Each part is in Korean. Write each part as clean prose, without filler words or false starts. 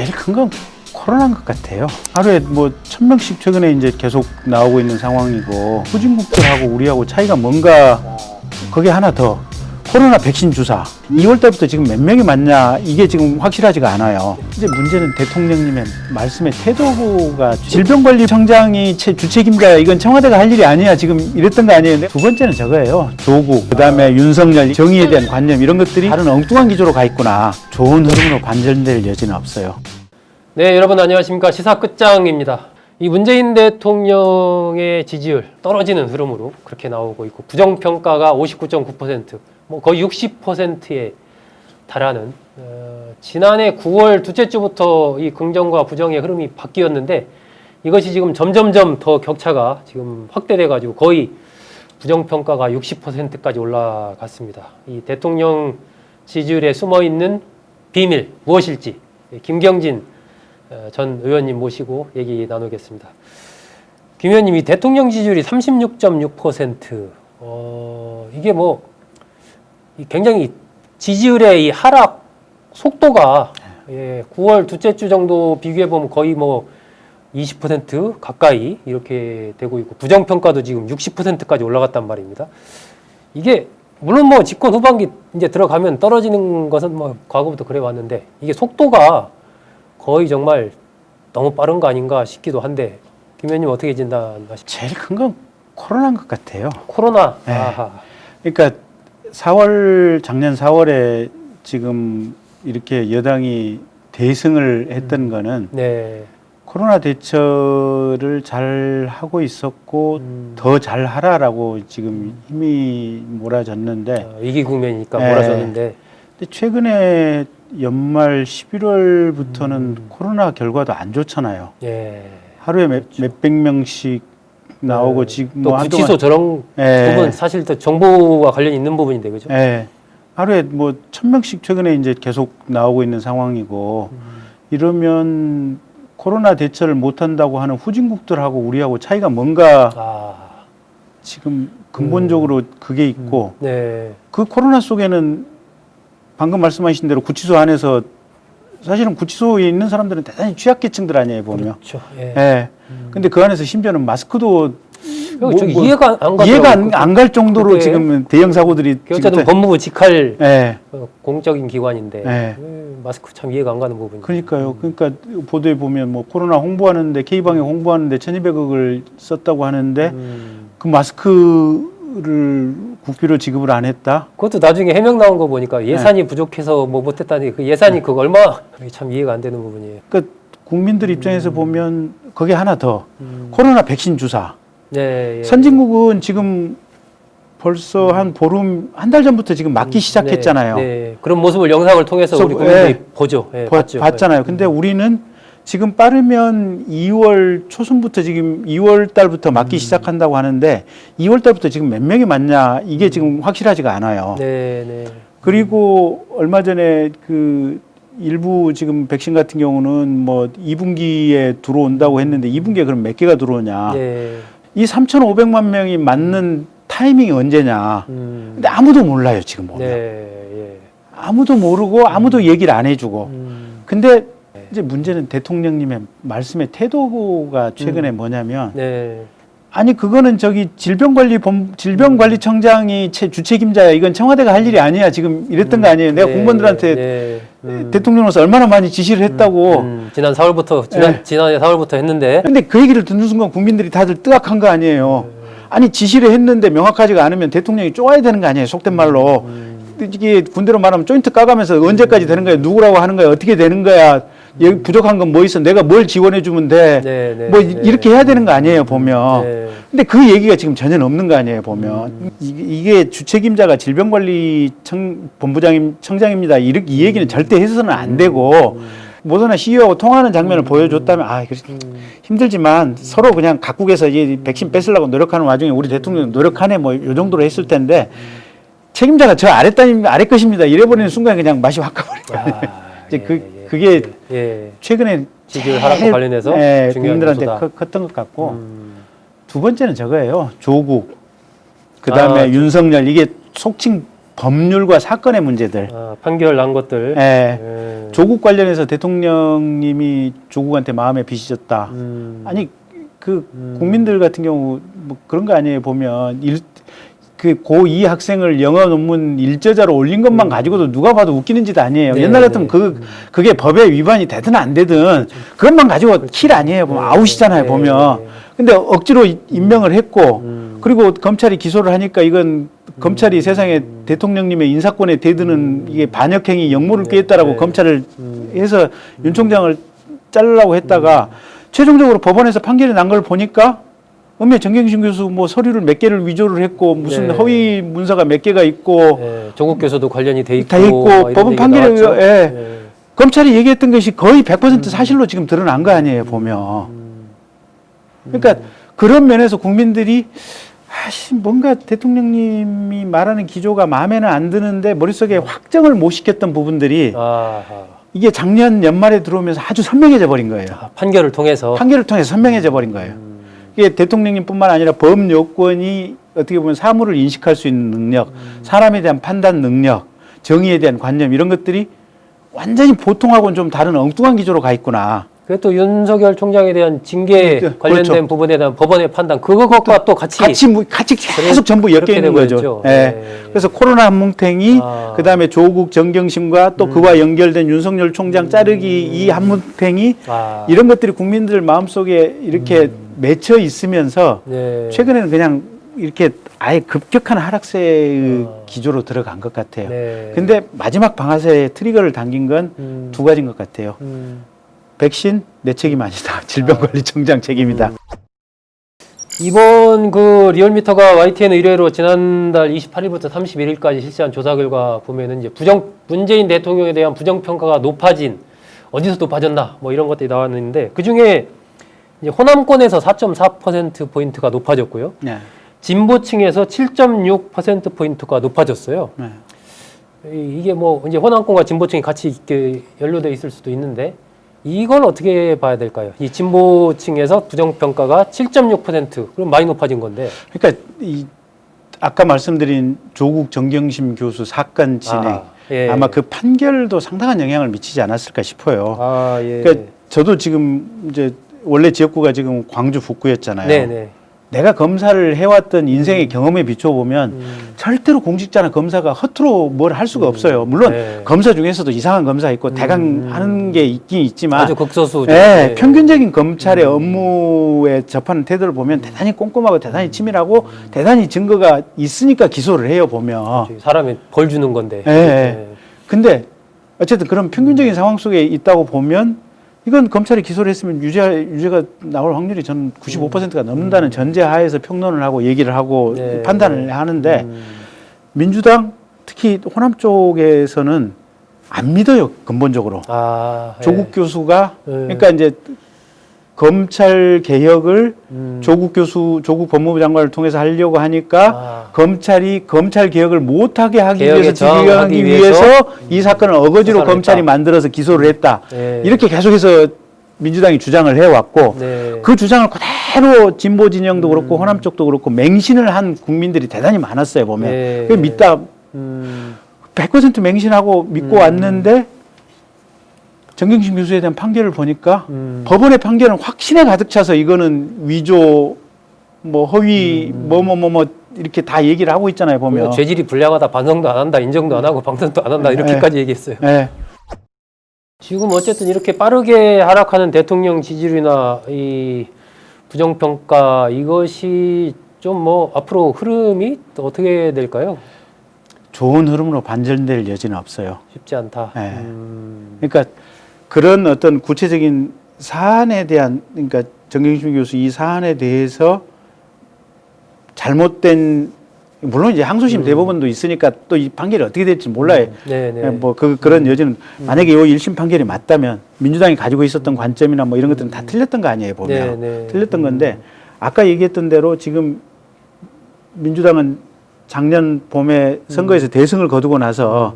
제일 큰 건 코로나인 것 같아요. 하루에 뭐 1000명씩 최근에 이제 계속 나오고 있는 상황이고, 후진국들하고 우리하고 차이가 뭔가, 그게 하나 더. 코로나 백신 주사 2월 달부터 지금 몇 명이 맞냐, 이게 지금 확실하지가 않아요. 이제 문제는 대통령님의 말씀의 태도가, 질병관리청장이 주책임자야, 이건 청와대가 할 일이 아니야, 지금 이랬던 거 아니에요. 두 번째는 저거예요. 조국, 그다음에 윤석열, 정의에 대한 관념, 이런 것들이 다른 엉뚱한 기조로 가 있구나. 좋은 흐름으로 반전될 여지는 없어요. 네, 여러분 안녕하십니까. 시사 끝장입니다. 이 문재인 대통령의 지지율 떨어지는 흐름으로 그렇게 나오고 있고, 부정평가가 59.9%, 뭐 거의 60%에 달하는, 지난해 9월 둘째 주부터 이 긍정과 부정의 흐름이 바뀌었는데, 이것이 지금 점점점 더 격차가 지금 확대돼 가지고 거의 부정평가가 60%까지 올라갔습니다. 이 대통령 지지율에 숨어 있는 비밀 무엇일지 김경진 전 의원님 모시고 얘기 나누겠습니다. 김 의원님, 이 대통령 지지율이 36.6%, 이게 뭐 굉장히 지지율의 이 하락 속도가 9월 둘째 주 정도 비교해 보면 거의 뭐 20% 가까이 이렇게 되고 있고, 부정평가도 지금 60%까지 올라갔단 말입니다. 이게 물론 뭐 집권 후반기 이제 들어가면 떨어지는 것은 뭐 과거부터 그래 왔는데, 이게 속도가 거의 정말 너무 빠른 거 아닌가 싶기도 한데, 김 의원님 어떻게 진단하십니까? 제일 큰 건 코로나인 것 같아요. 코로나. 네. 아하. 그러니까 작년 4월에 지금 이렇게 여당이 대승을 했던 거는, 네. 코로나 대처를 잘 하고 있었고 더 잘 하라라고 지금 힘이 몰아졌는데, 위기 국면이니까 네. 몰아섰는데, 근데 최근에 연말 11월부터는 코로나 결과도 안 좋잖아요. 예. 하루에 몇백 명씩 나오고, 네. 지금 또 뭐 구치소 저런 부분 사실 또 정보와 관련 있는 부분인데, 그죠? 예. 하루에 뭐 1000명씩 최근에 이제 계속 나오고 있는 상황이고, 이러면 코로나 대처를 못 한다고 하는 후진국들하고 우리하고 차이가 뭔가 지금 근본적으로 그게 있고, 네. 그 코로나 속에는 방금 말씀하신 대로 구치소 안에서, 사실은 구치소에 있는 사람들은 대단히 취약계층들 아니에요, 보면. 그렇죠. 예. 예. 근데 그 안에서 심지어는 마스크도 이해가 안 가더라고요. 이해가 안 갈 정도로 그게 지금 대형 사고들이. 어쨌든 법무부 직할 예. 공적인 기관인데, 예. 마스크 참 이해가 안 가는 부분이. 그러니까요. 그러니까 보도에 보면 뭐 코로나 홍보하는데, K방역 홍보하는데 1200억을 썼다고 하는데, 그 마스크를 국비로 지급을 안 했다? 그것도 나중에 해명 나온 거 보니까 예산이 부족해서 뭐 못했다니, 그 예산이 그거 얼마, 참 이해가 안 되는 부분이에요. 그러니까 국민들 입장에서 보면 그게 하나 더. 코로나 백신 주사. 네, 예. 선진국은 지금 벌써 한 보름, 한 달 전부터 지금 맞기 시작했잖아요. 네, 네. 그런 모습을 영상을 통해서 우리 그래서, 국민들이 보죠. 예, 봤죠. 봤잖아요. 근데 우리는 지금 빠르면 2월 초순부터, 지금 2월 달부터 맞기 시작한다고 하는데, 2월 달부터 지금 몇 명이 맞냐, 이게 지금 확실하지가 않아요. 네, 네. 그리고 얼마 전에 그 일부 지금 백신 같은 경우는 뭐 2분기에 들어온다고 했는데, 2분기에 그럼 몇 개가 들어오냐. 네. 이 3,500만 명이 맞는 타이밍이 언제냐. 근데 아무도 몰라요, 지금 보면. 네, 예. 아무도 모르고 아무도 얘기를 안 해주고. 근데 이제 문제는 대통령님의 말씀의 태도가 최근에 뭐냐면, 네. 아니 그거는 저기 질병관리청장이 주책임자야, 이건 청와대가 할 일이 아니야, 지금 이랬던 거 아니에요. 내가 공무원들한테 대통령으로서 얼마나 많이 지시를 했다고. 지난 4월부터 지난해 4월부터 했는데. 근데 그 얘기를 듣는 순간 국민들이 다들 뜨악한 거 아니에요. 아니 지시를 했는데 명확하지가 않으면 대통령이 쪼아야 되는 거 아니에요, 속된 말로. 이게 군대로 말하면 조인트 까가면서 언제까지 되는 거야, 누구라고 하는 거야, 어떻게 되는 거야, 여기 부족한 건 뭐 있어, 내가 뭘 지원해 주면 돼, 뭐 이렇게 해야 되는 거 아니에요, 보면. 근데 그 얘기가 지금 전혀 없는 거 아니에요, 보면. 이게 주책임자가 질병관리청장입니다, 이 얘기는 절대 해서는 안 되고, 모더나 CEO하고 통화하는 장면을 보여줬다면, 힘들지만 서로 그냥 각국에서 이제 백신 뺏으려고 노력하는 와중에 우리 대통령 노력하네, 뭐 요 정도로 했을 텐데, 책임자가 저 아래 것입니다, 이래버리는 순간 그냥 맛이 확 가버려요. 이제 그게 최근에 지지율 하락과 관련해서 중요한 국민들한테 요소다. 컸던 것 같고, 두 번째는 저거예요. 조국, 그 다음에 윤석열, 이게 속칭 법률과 사건의 문제들. 판결 난 것들. 예. 조국 관련해서 대통령님이 조국한테 마음에 빚이졌다. 아니 국민들 같은 경우 뭐 그런 거 아니에요. 보면 그 고2 학생을 영어 논문 일저자로 올린 것만 가지고도 누가 봐도 웃기는 짓 아니에요. 네, 옛날 같으면 네. 그게 법에 위반이 되든 안 되든 그것만 가지고 킬 아니에요. 보면 아웃이잖아요. 네, 보면. 네. 근데 억지로 임명을 했고 그리고 검찰이 기소를 하니까 이건 검찰이 세상에 대통령님의 인사권에 대드는 이게 반역행위 역모를 꾀했다라고 네. 검찰을 해서 윤 총장을 자르려고 했다가 최종적으로 법원에서 판결이 난 걸 보니까 정경심 교수 뭐 서류를 몇 개를 위조를 했고 무슨 네. 허위 문서가 몇 개가 있고 네. 조국 교수도 관련이 돼 있고 다 있고 막 이런 법원 얘기가 판결에 나왔죠. 예. 네. 검찰이 얘기했던 것이 거의 100% 사실로 지금 드러난 거 아니에요 보면. 그러니까 그런 면에서 국민들이 뭔가 대통령님이 말하는 기조가 마음에는 안 드는데 머릿속에 확정을 못 시켰던 부분들이 아하. 이게 작년 연말에 들어오면서 아주 선명해져 버린 거예요. 판결을 통해서. 판결을 통해서 선명해져 버린 거예요. 이게 대통령님뿐만 아니라 법 요건이 어떻게 보면 사물을 인식할 수 있는 능력, 사람에 대한 판단 능력, 정의에 대한 관념 이런 것들이 완전히 보통하고는 좀 다른 엉뚱한 기조로 가 있구나. 그게 또 윤석열 총장에 대한 징계 그렇죠. 관련된 부분에 대한 법원의 판단 그것과 또 같이 계속 전부 엮여 있는 거죠. 예. 네. 그래서 코로나 한뭉탱이, 그다음에 조국 정경심과 또 그와 연결된 윤석열 총장 자르기 이 한뭉탱이 이런 것들이 국민들 마음속에 이렇게 맺혀 있으면서 네. 최근에는 그냥 이렇게 아예 급격한 하락세의 기조로 들어간 것 같아요. 네. 근데 마지막 방아쇠에 트리거를 당긴 건 두 가지인 것 같아요. 백신 내 책임 아니다. 질병관리청장 책임이다. 이번 그 리얼미터가 YTN 의뢰로 지난달 28일부터 31일까지 실시한 조사 결과 보면은 이제 문재인 대통령에 대한 부정평가가 높아진, 어디서 높아졌나 뭐 이런 것들이 나왔는데 그 중에 이제 호남권에서 4.4%포인트가 높아졌고요. 네. 진보층에서 7.6%포인트가 높아졌어요. 네. 이게 뭐 이제 호남권과 진보층이 같이 이렇게 연루되어 있을 수도 있는데 이걸 어떻게 봐야 될까요? 이 진보층에서 부정평가가 7.6% 그럼 많이 높아진 건데. 그러니까 아까 말씀드린 조국 정경심 교수 사건 진행 예. 아마 그 판결도 상당한 영향을 미치지 않았을까 싶어요. 예. 그러니까 저도 지금 이제 원래 지역구가 지금 광주 북구였잖아요. 네네. 내가 검사를 해왔던 인생의 경험에 비춰보면 절대로 공직자나 검사가 허투루 뭘 할 수가 없어요. 물론 네. 검사 중에서도 이상한 검사 있고 대강하는 게 있긴 있지만 아주 극소수죠. 네, 평균적인 검찰의 업무에 접하는 태도를 보면 대단히 꼼꼼하고 대단히 치밀하고 대단히 증거가 있으니까 기소를 해요 보면. 사람이 벌 주는 건데. 네. 근데 어쨌든 그런 평균적인 상황 속에 있다고 보면 이건 검찰이 기소를 했으면 유죄가 나올 확률이 저는 95%가 넘는다는 전제하에서 평론을 하고 얘기를 하고 네. 판단을 하는데 민주당 특히 호남 쪽에서는 안 믿어요 근본적으로. 조국 교수가 그러니까 이제 검찰 개혁을 조국 법무부 장관을 통해서 하려고 하니까 검찰이 검찰 개혁을 못하게 하기 위해서 이 사건을 어거지로 검찰이 만들어서 기소를 했다. 네. 이렇게 계속해서 민주당이 주장을 해왔고 네. 그 주장을 그대로 진보 진영도 그렇고 호남 쪽도 그렇고 맹신을 한 국민들이 대단히 많았어요 보면. 네. 그 믿다 100% 맹신하고 믿고 왔는데 정경심 교수에 대한 판결을 보니까 법원의 판결은 확신에 가득 차서 이거는 위조, 뭐 허위, 이렇게 다 얘기를 하고 있잖아요 보면. 죄질이 불량하다, 반성도 안 한다, 인정도 안 하고 방탄도 안 한다 이렇게까지 얘기했어요. 네. 지금 어쨌든 이렇게 빠르게 하락하는 대통령 지지율이나 이 부정평가 이것이 좀 뭐 앞으로 흐름이 또 어떻게 될까요? 좋은 흐름으로 반전될 여지는 없어요. 쉽지 않다. 네. 그러니까 그런 어떤 구체적인 사안에 대한, 그러니까 정경심 교수 이 사안에 대해서 잘못된, 물론 이제 항소심 대법원도 있으니까 또 이 판결이 어떻게 될지 몰라요. 네네. 뭐 그런 여지는 만약에 이 1심 판결이 맞다면 민주당이 가지고 있었던 관점이나 뭐 이런 것들은 다 틀렸던 거 아니에요 보면. 네네. 틀렸던 건데 아까 얘기했던 대로 지금 민주당은 작년 봄에 선거에서 대승을 거두고 나서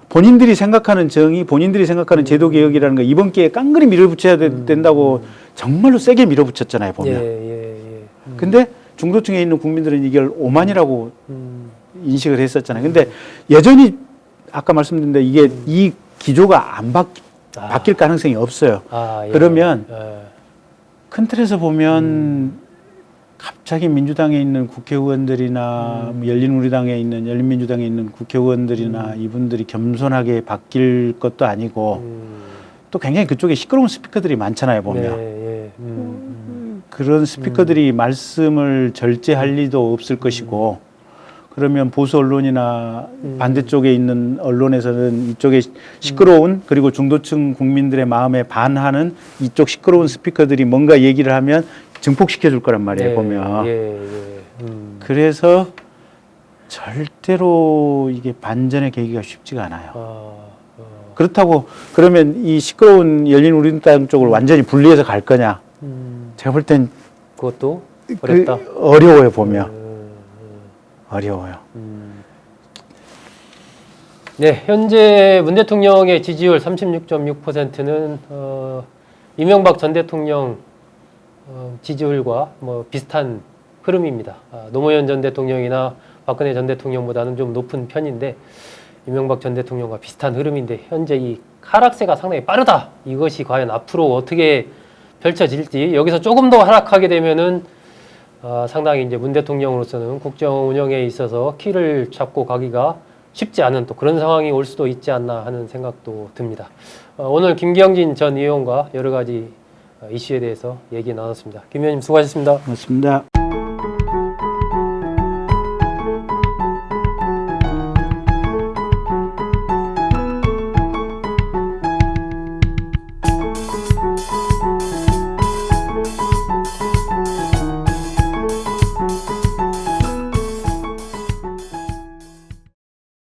본인들이 생각하는 정의, 본인들이 생각하는 제도 개혁이라는 거 이번 기회에 깡그리 밀어붙여야 된다고 정말로 세게 밀어붙였잖아요 보면. 예. 근데 중도층에 있는 국민들은 이걸 오만이라고 인식을 했었잖아요. 근데 여전히 아까 말씀드린 대로 이게 이 기조가 안 바뀔 가능성이 없어요. 예. 그러면 예. 큰 틀에서 보면 갑자기 민주당에 있는 국회의원들이나 뭐 열린우리당에 있는 열린민주당에 있는 국회의원들이나 이분들이 겸손하게 바뀔 것도 아니고 또 굉장히 그쪽에 시끄러운 스피커들이 많잖아요 보면. 네, 예. 그런 스피커들이 말씀을 절제할 리도 없을 것이고 그러면 보수 언론이나 반대쪽에 있는 언론에서는 이쪽에 시끄러운 그리고 중도층 국민들의 마음에 반하는 이쪽 시끄러운 스피커들이 뭔가 얘기를 하면 증폭시켜 줄 거란 말이에요 예, 보면. 예. 그래서 절대로 이게 반전의 계기가 쉽지가 않아요. 그렇다고 그러면 이 시끄러운 열린우리당 쪽을 완전히 분리해서 갈 거냐? 제가 볼 땐 그것도 어렵다. 어려워요 보면. 어려워요. 네, 현재 문 대통령의 지지율 36.6%는 이명박 전 대통령 지지율과 뭐 비슷한 흐름입니다. 노무현 전 대통령이나 박근혜 전 대통령보다는 좀 높은 편인데 이명박 전 대통령과 비슷한 흐름인데 현재 이 하락세가 상당히 빠르다. 이것이 과연 앞으로 어떻게 펼쳐질지 여기서 조금 더 하락하게 되면은 상당히 이제 문 대통령으로서는 국정 운영에 있어서 키를 잡고 가기가 쉽지 않은 또 그런 상황이 올 수도 있지 않나 하는 생각도 듭니다. 오늘 김경진 전 의원과 여러 가지 이슈에 대해서 얘기 나눴습니다. 김 의원님 수고하셨습니다. 고맙습니다.